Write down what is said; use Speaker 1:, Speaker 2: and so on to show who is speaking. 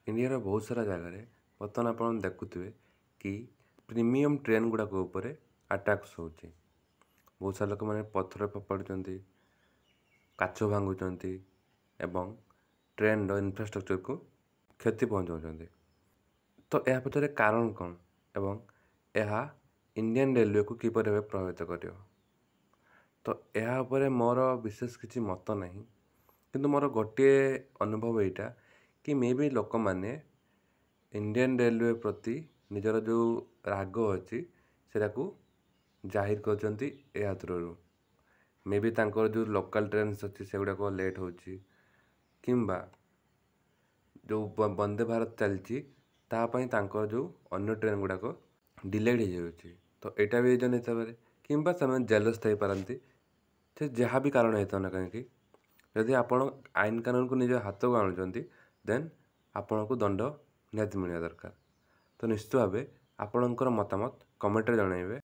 Speaker 1: India बहुत सारा जगार बर्तमान आप देखुए कि प्रीमियम ट्रेन गुड़ाक आटाक्स हो बहुत सारा लोक मैंने पथर फोपाड़ुंट काच भांगुंट एवं ट्रेन इनफ्रास्ट्रक्चर को क्षति पहुँचाऊँ। तो यह पचर कारण कौन एवं यह इंडियन रेलवे को किपर भाव प्रभावित कर। तो यह मोर विशेष किसी मत नहीं किंतु मोर गोटे अनुभव यहाँ कि मे भी लोक मैंने इंडियन रेलवे प्रति निजर जो राग अच्छी से जाहिर कर थ्रू मे भी तांकर जो लोकल ट्रेन अच्छी से गुड़ाक लेट हो किंबा जो वंदे भारत चलती तापर जो अन्य ट्रेन गुड़ाक डिलेड हो जाए। तो यहाँ भी रीजन हिसाब से किंबा से जेलस थी पारती से जहाँ भी कारण होता ना कहीं जदि आप आईन कानून को निज हाथ को आणुंट देन आपण को दंड निहत मिलवा दरकार। तो निश्चित भाव आपणकर मतामत कमेंट रे जनइबे।